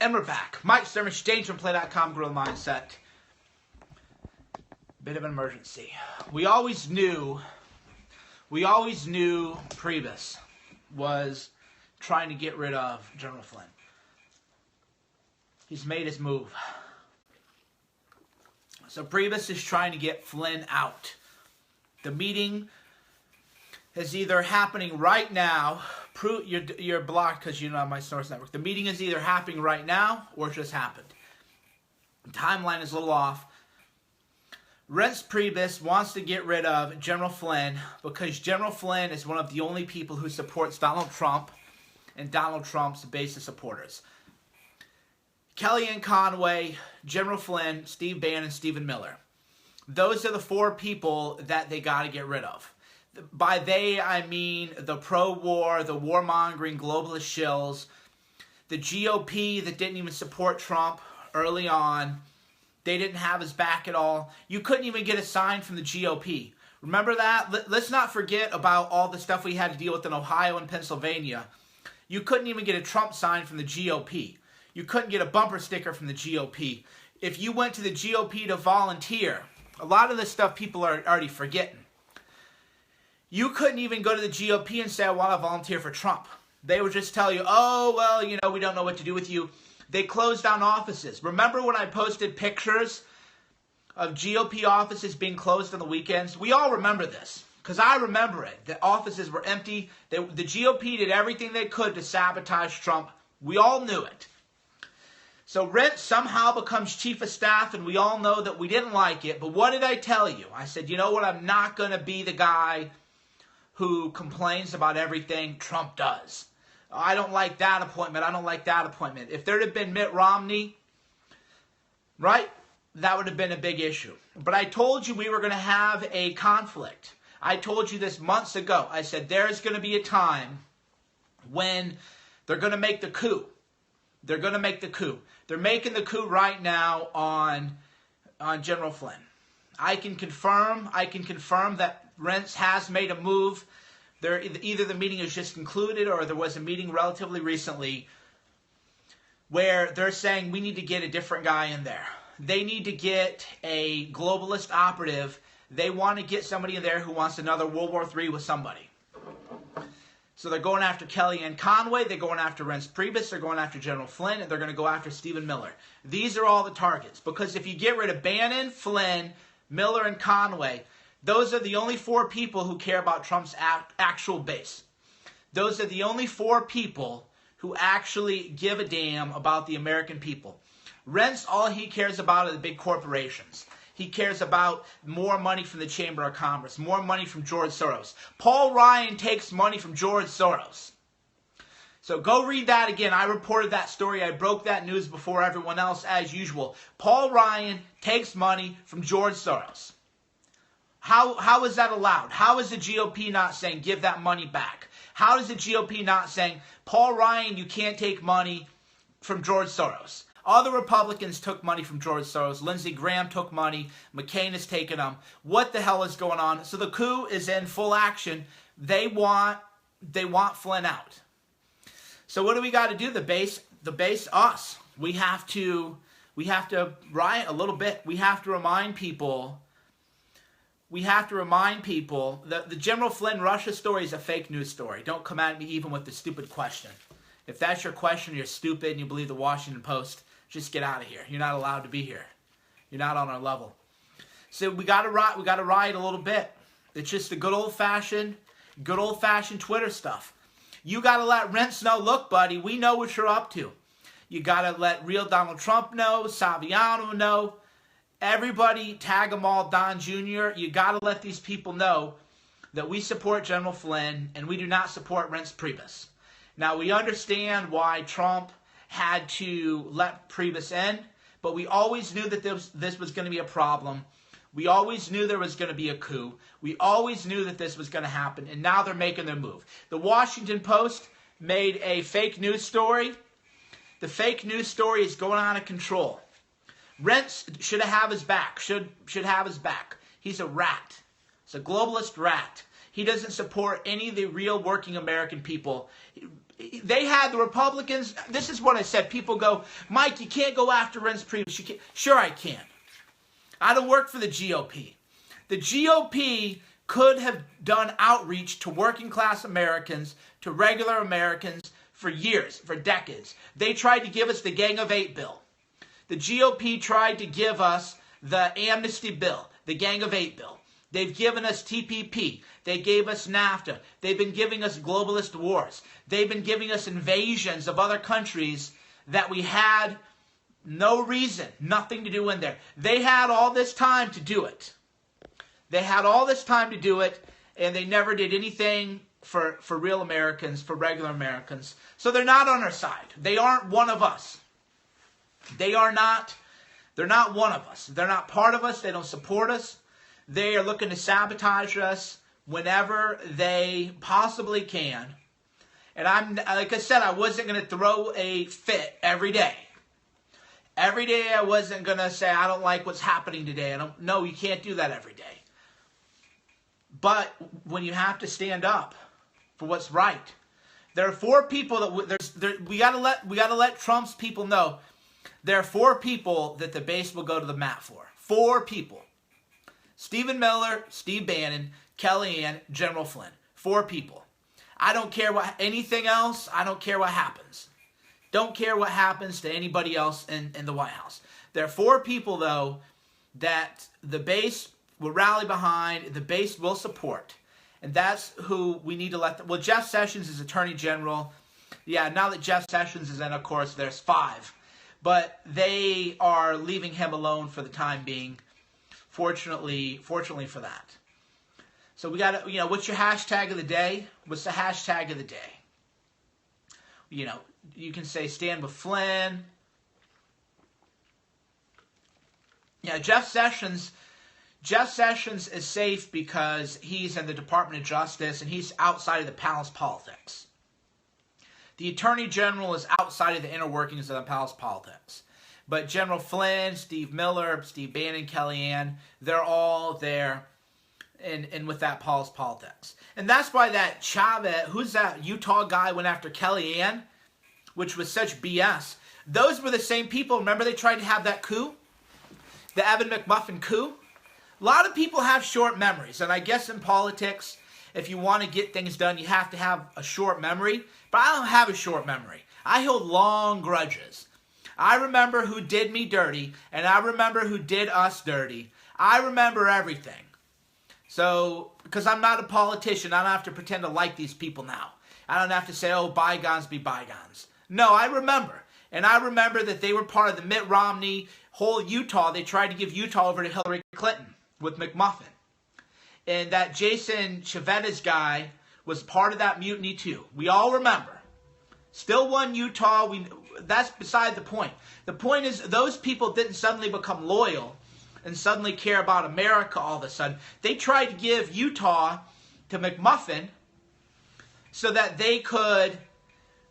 And we're back. Mike Cernovich, DangerandPlay.com, Gorilla Mindset. Bit of an emergency. We always knew Priebus was trying to get rid of General Flynn. He's made his move. So Priebus is trying to get Flynn out. The meeting is either happening right now. You're blocked because you don't have my source network. The meeting is either happening right now or it just happened. The timeline is a little off. Reince Priebus wants to get rid of General Flynn because General Flynn is one of the only people who supports Donald Trump and Donald Trump's base of supporters. Kellyanne Conway, General Flynn, Steve Bannon, Stephen Miller. Those are the four people that they got to get rid of. By they, I mean the pro-war, the warmongering globalist shills, the GOP that didn't even support Trump early on. They didn't have his back at all. You couldn't even get a sign from the GOP. Remember that? Let's not forget about all the stuff we had to deal with in Ohio and Pennsylvania. You couldn't even get a Trump sign from the GOP. You couldn't get a bumper sticker from the GOP. If you went to the GOP to volunteer, a lot of this stuff people are already forgetting. You couldn't even go to the GOP and say, I want to volunteer for Trump. They would just tell you, oh, well, you know, we don't know what to do with you. They closed down offices. Remember when I posted pictures of GOP offices being closed on the weekends? We all remember this, because I remember it. The offices were empty. The GOP did everything they could to sabotage Trump. We all knew it. So Reince somehow becomes chief of staff, and we all know that we didn't like it. But what did I tell you? I said, you know what? I'm not going to be the guy who complains about everything Trump does. I don't like that appointment. I don't like that appointment. If there had been Mitt Romney, right, that would have been a big issue. But I told you we were going to have a conflict. I told you this months ago. I said there's going to be a time when they're going to make the coup. They're going to make the coup. They're making the coup right now on General Flynn. I can confirm that Reince has made a move. Either the meeting is just concluded or there was a meeting relatively recently where they're saying we need to get a different guy in there. They need to get a globalist operative. They want to get somebody in there who wants another World War III with somebody. So they're going after Kellyanne Conway, they're going after Reince Priebus, they're going after General Flynn, and they're going to go after Stephen Miller. These are all the targets. Because if you get rid of Bannon, Flynn, Miller, and Conway, those are the only four people who care about Trump's actual base. Those are the only four people who actually give a damn about the American people. Reince, all he cares about are the big corporations. He cares about more money from the Chamber of Commerce, more money from George Soros. Paul Ryan takes money from George Soros. So go read that again. I reported that story. I broke that news before everyone else as usual. Paul Ryan takes money from George Soros. How is that allowed? How is the GOP not saying give that money back? How is the GOP not saying, Paul Ryan, you can't take money from George Soros? Other Republicans took money from George Soros. Lindsey Graham took money. McCain has taken them. What the hell is going on? So the coup is in full action. They want Flynn out. So what do we got to do? The base, us. We have to riot a little bit. We have to remind people that the General Flynn Russia story is a fake news story. Don't come at me even with the stupid question. If that's your question, you're stupid and you believe the Washington Post, just get out of here. You're not allowed to be here. You're not on our level. So we got to riot a little bit. It's just the good old-fashioned Twitter stuff. You got to let Reince know, look, buddy, we know what you're up to. You got to let real Donald Trump know, Saviano know. Everybody, tag them all, Don Jr. You got to let these people know that we support General Flynn and we do not support Reince Priebus. Now, we understand why Trump had to let Priebus in, but we always knew that this was going to be a problem. We always knew there was going to be a coup. We always knew that this was going to happen, and now they're making their move. The Washington Post made a fake news story. The fake news story is going out of control. Reince should have his back. Should have his back. He's a rat. He's a globalist rat. He doesn't support any of the real working American people. they had the Republicans. This is what I said. People go, Mike, you can't go after Reince Priebus. You can't. Sure I can. I don't work for the GOP. The GOP could have done outreach to working class Americans, to regular Americans for years, for decades. They tried to give us the Gang of Eight bill. The GOP tried to give us the amnesty bill, the Gang of Eight bill. They've given us TPP. They gave us NAFTA. They've been giving us globalist wars. They've been giving us invasions of other countries that we had no reason, nothing to do in there. They had all this time to do it. They had all this time to do it, and they never did anything for real Americans, for regular Americans. So they're not on our side. They aren't one of us. They're not one of us. They're not part of us. They don't support us. They are looking to sabotage us whenever they possibly can. And like I said, I wasn't going to throw a fit every day. Every day I wasn't going to say, I don't like what's happening today. No, you can't do that every day. But when you have to stand up for what's right, there are 4 people that we got to let Trump's people know. There are 4 people that the base will go to the mat for. 4 people. Stephen Miller, Steve Bannon, Kellyanne, General Flynn. 4 people. I don't care what anything else. I don't care what happens. Don't care what happens to anybody else in the White House. There are 4 people, though, that the base will rally behind, the base will support. And that's who we need to let them. Well, Jeff Sessions is Attorney General. Yeah, now that Jeff Sessions is in, of course, there's 5. But they are leaving him alone for the time being. Fortunately for that. So we got to, what's your hashtag of the day? What's the hashtag of the day? You can say stand with Flynn. Yeah, Jeff Sessions is safe because he's in the Department of Justice and he's outside of the palace politics. The Attorney General is outside of the inner workings of the palace politics. But General Flynn, Steve Miller, Steve Bannon, Kellyanne, they're all there and with that palace politics. And that's why that Chavez, who's that Utah guy, went after Kellyanne, which was such BS. Those were the same people. Remember they tried to have that coup? The Evan McMuffin coup? A lot of people have short memories. And I guess in politics, if you want to get things done, you have to have a short memory. But I don't have a short memory. I hold long grudges. I remember who did me dirty, and I remember who did us dirty. I remember everything. So, because I'm not a politician, I don't have to pretend to like these people now. I don't have to say, oh, bygones be bygones. No, I remember. And I remember that they were part of the Mitt Romney whole Utah. They tried to give Utah over to Hillary Clinton with McMuffin. And that Jason Chavedes guy was part of that mutiny too. We all remember. Still won Utah. That's beside the point. The point is those people didn't suddenly become loyal and suddenly care about America all of a sudden. They tried to give Utah to McMuffin so that they could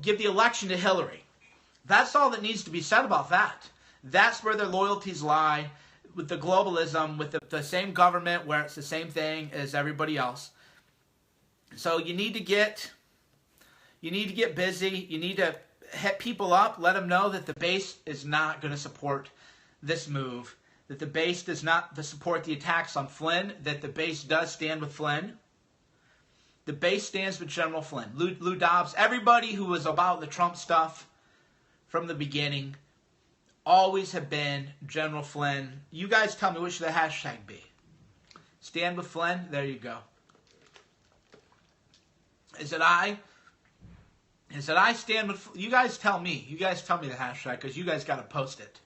give the election to Hillary. That's all that needs to be said about that. That's where their loyalties lie with the globalism, with the same government where it's the same thing as everybody else. So you need to get busy. You need to hit people up, let them know that the base is not going to support this move, that the base does not support the attacks on Flynn, that the base does stand with Flynn. The base stands with General Flynn. Lou Dobbs, everybody who was about the Trump stuff from the beginning, always have been General Flynn. You guys tell me, what should the hashtag be? Stand with Flynn? There you go. Is it I stand with... You guys tell me. You guys tell me the hashtag, because you guys got to post it.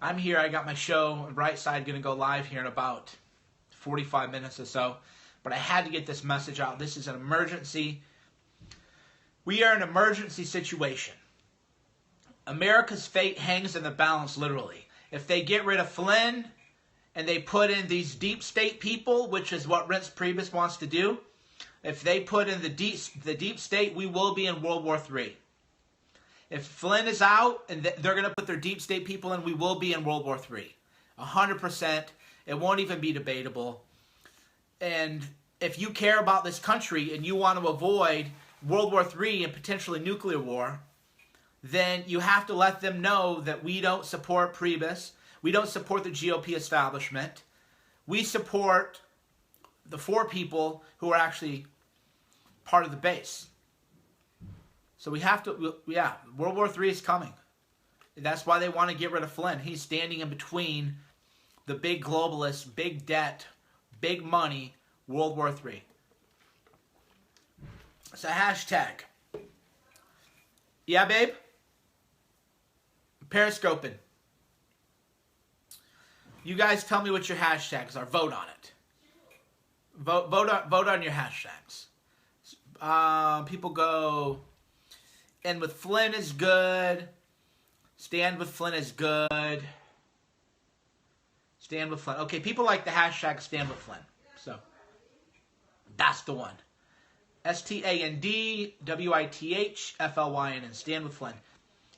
I'm here. I got my show, Right Side, going to go live here in about 45 minutes or so. But I had to get this message out. This is an emergency. We are in an emergency situation. America's fate hangs in the balance, literally. If they get rid of Flynn and they put in these deep state people, which is what Reince Priebus wants to do, if they put in the deep state, we will be in World War III. If Flynn is out and they're going to put their deep state people in, we will be in World War III. 100%. It won't even be debatable. And if you care about this country and you want to avoid World War III and potentially nuclear war, then you have to let them know that we don't support Priebus. We don't support the GOP establishment. We support the 4 people who are actually part of the base. So we have to, yeah, World War III is coming. That's why they want to get rid of Flynn. He's standing in between the big globalists, big debt, big money, World War III. It's a hashtag. Yeah, babe? Periscoping. You guys tell me what your hashtags are. Vote on it. Vote on your hashtags. People go, and with Flynn is good. Stand with Flynn is good. Stand with Flynn. Okay, people like the hashtag stand with Flynn. So, that's the one. STANDWITHFLYN and stand with Flynn.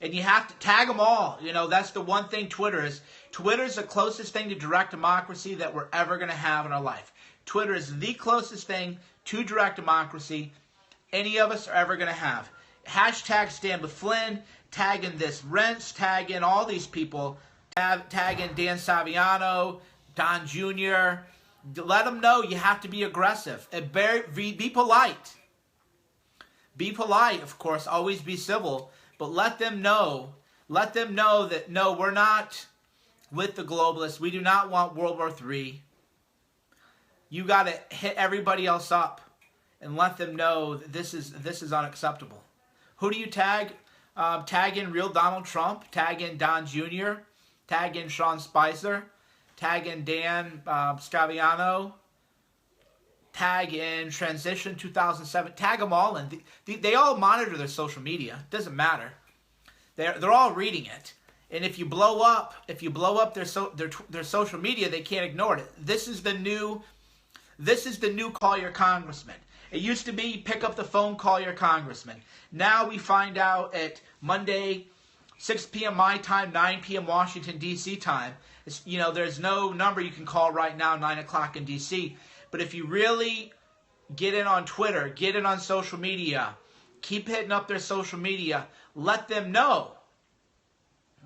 And you have to tag them all. You know, that's the one thing Twitter is. Twitter is the closest thing to direct democracy that we're ever going to have in our life. Twitter is the closest thing to direct democracy any of us are ever going to have. Hashtag stand with Flynn. Tagging this Rents. Tagging all these people. Tagging Dan Saviano. Don Jr. Let them know you have to be aggressive. And be polite. Be polite, of course. Always be civil. But let them know that, no, we're not with the globalists. We do not want World War III. You got to hit everybody else up and let them know that this is unacceptable. Who do you tag? Tag in real Donald Trump. Tag in Don Jr. Tag in Sean Spicer. Tag in Dan Scaviano. Tag in Transition 2007. Tag them all in. They all monitor their social media. Doesn't matter. They're all reading it. And if you blow up their social media, they can't ignore it. This is the new call your congressman. It used to be pick up the phone, call your congressman. Now we find out at Monday, 6 p.m. my time, 9 p.m. Washington, D.C. time. There's no number you can call right now, 9 o'clock in D.C. But if you really get in on Twitter, get in on social media, keep hitting up their social media, let them know,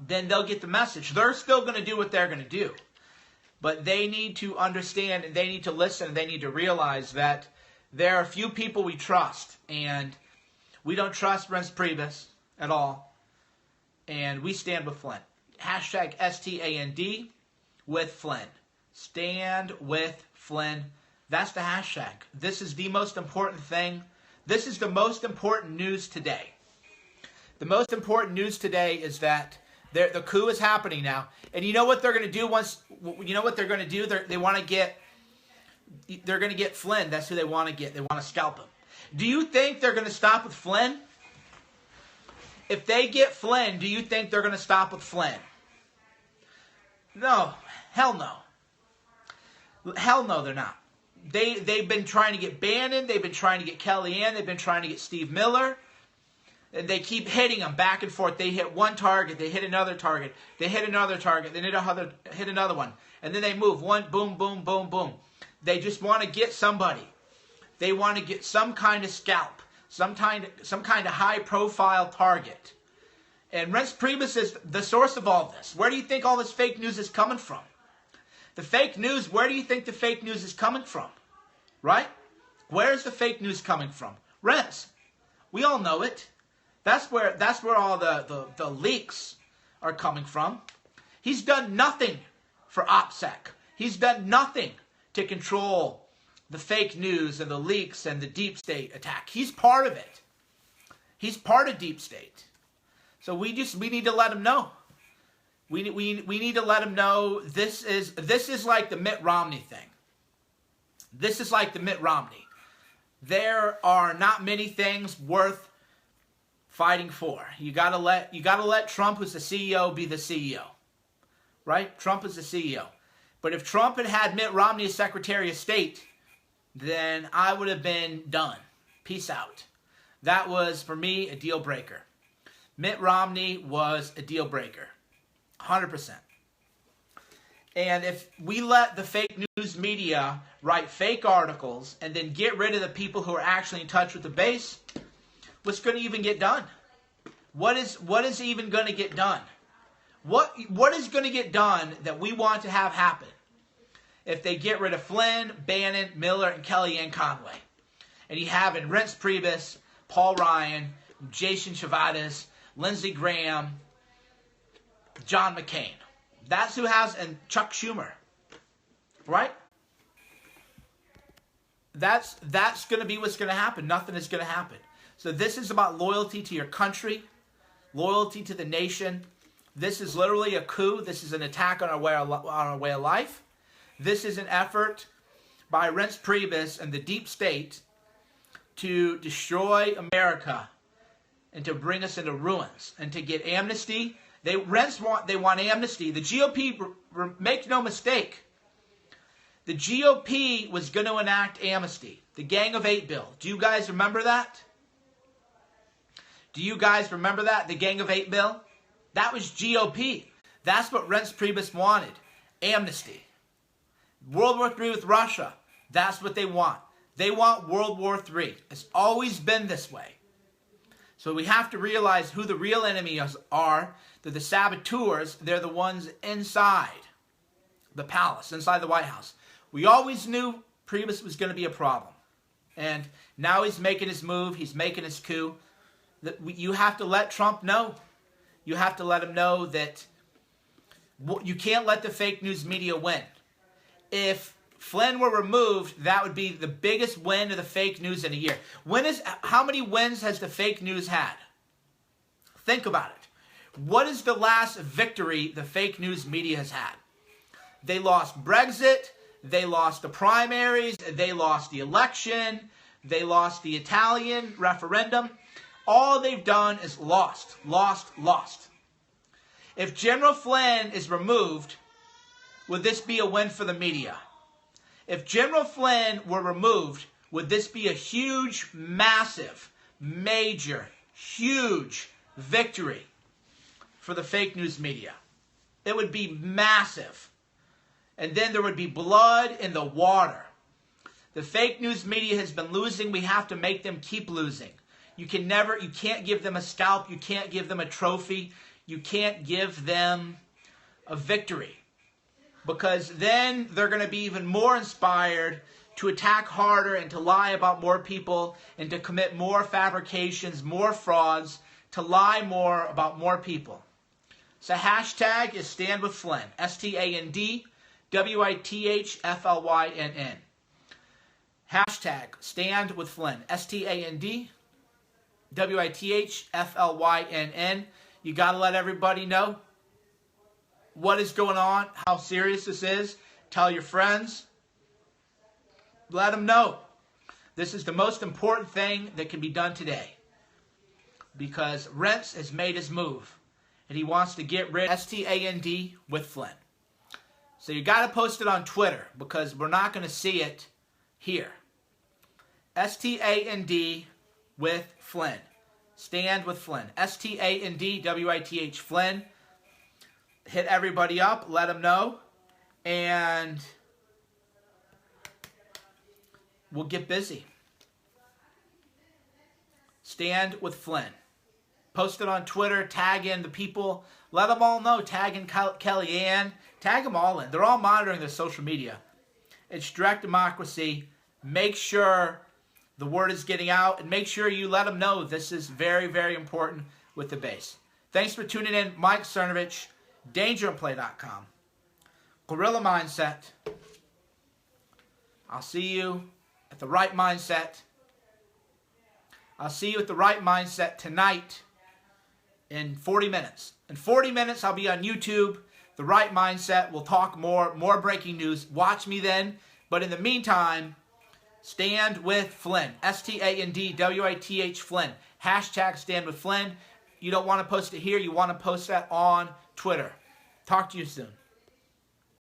then they'll get the message. They're still going to do what they're going to do. But they need to understand, and they need to listen, and they need to realize that there are a few people we trust, and we don't trust Reince Priebus at all, and we stand with Flynn. Hashtag STAND with Flynn. Stand with Flynn. That's the hashtag. This is the most important thing. This is the most important news today. The most important news today is that the coup is happening now. And you know what they're going to do you know what they're going to do? They're going to get Flynn. That's who they want to get. They want to scalp him. Do you think they're going to stop with Flynn? If they get Flynn, do you think they're going to stop with Flynn? No. Hell no. Hell no, they're not. They've been trying to get Bannon. They've been trying to get Kellyanne. They've been trying to get Steve Miller. And they keep hitting them back and forth. They hit one target. They hit another target. They hit another target. Then hit another one. And then they move. One, boom, boom, boom, boom. They just want to get somebody. They want to get some kind of scalp. Some kind of high-profile target. And Reince Priebus is the source of all this. Where do you think all this fake news is coming from? The fake news, where do you think the fake news is coming from? Right? Where is the fake news coming from? Reince. We all know it. That's where all the leaks are coming from. He's done nothing for OPSEC. He's done nothing to control the fake news and the leaks and the deep state attack. He's part of it. He's part of deep state. So we need to let him know. We need to let him know this is like the Mitt Romney thing. This is like the Mitt Romney. There are not many things worth fighting for. You gotta let Trump, who's the CEO, be the CEO. Right? Trump is the CEO. But if Trump had Mitt Romney as Secretary of State, then I would have been done. Peace out. That was, for me, a deal breaker. Mitt Romney was a deal breaker. 100%. And if we let the fake news media write fake articles and then get rid of the people who are actually in touch with the base, what's going to even get done? What is even going to get done? What is going to get done that we want to have happen if they get rid of Flynn, Bannon, Miller, and Kellyanne Conway? And you have in Reince Priebus, Paul Ryan, Jason Chaffetz, Lindsey Graham, John McCain. That's who has, and Chuck Schumer. Right? That's going to be what's going to happen. Nothing is going to happen. So this is about loyalty to your country, loyalty to the nation. This is literally a coup. This is an attack on our way of life. This is an effort by Reince Priebus and the deep state to destroy America and to bring us into ruins and to get amnesty. They want amnesty. The GOP, make no mistake, the GOP was going to enact amnesty. The Gang of Eight bill. Do you guys remember that? Do you guys remember that? The Gang of Eight bill? That was GOP. That's what Reince Priebus wanted. Amnesty. World War III with Russia. That's what they want. They want World War III. It's always been this way. So we have to realize who the real enemies are. They're the saboteurs. They're the ones inside the palace, inside the White House. We always knew Priebus was going to be a problem. And now he's making his move. He's making his coup. You have to let Trump know. You have to let him know that you can't let the fake news media win. If Flynn were removed, that would be the biggest win of the fake news in a year. How many wins has the fake news had? Think about it. What is the last victory the fake news media has had? They lost Brexit. They lost the primaries. They lost the election. They lost the Italian referendum. All they've done is lost, lost, lost. If General Flynn is removed, would this be a win for the media? If General Flynn were removed, would this be a huge, massive, major, huge victory for the fake news media? It would be massive. And then there would be blood in the water. The fake news media has been losing. We have to make them keep losing. You can't give them a scalp. You can't give them a trophy. You can't give them a victory. Because then they're going to be even more inspired to attack harder and to lie about more people and to commit more fabrications, more frauds, to lie more about more people. So hashtag is Stand With Flynn. STANDWITHFLYNN. Hashtag Stand With Flynn. STANDWITHFLYNN. You got to let everybody know what is going on, how serious this is. Tell your friends. Let them know. This is the most important thing that can be done today. Because Reince has made his move. And he wants to get rid of STAND with Flynn. So you got to post it on Twitter. Because we're not going to see it here. STAND with Flynn. Stand with Flynn. STANDWITH Flynn. Hit everybody up. Let them know. And we'll get busy. Stand with Flynn. Post it on Twitter. Tag in the people. Let them all know. Tag in Kellyanne. Tag them all in. They're all monitoring their social media. It's direct democracy. Make sure the word is getting out. And make sure you let them know this is very, very important with the base. Thanks for tuning in. Mike Cernovich. DangerandPlay.com. Guerrilla Mindset. I'll see you at the right mindset. I'll see you at the right mindset tonight in 40 minutes. In 40 minutes, I'll be on YouTube. The Right Mindset. We'll talk more breaking news. Watch me then. But in the meantime, stand with Flynn. STANDWITH Flynn. Hashtag Stand With Flynn. You don't want to post it here. You want to post that on Twitter. Talk to you soon.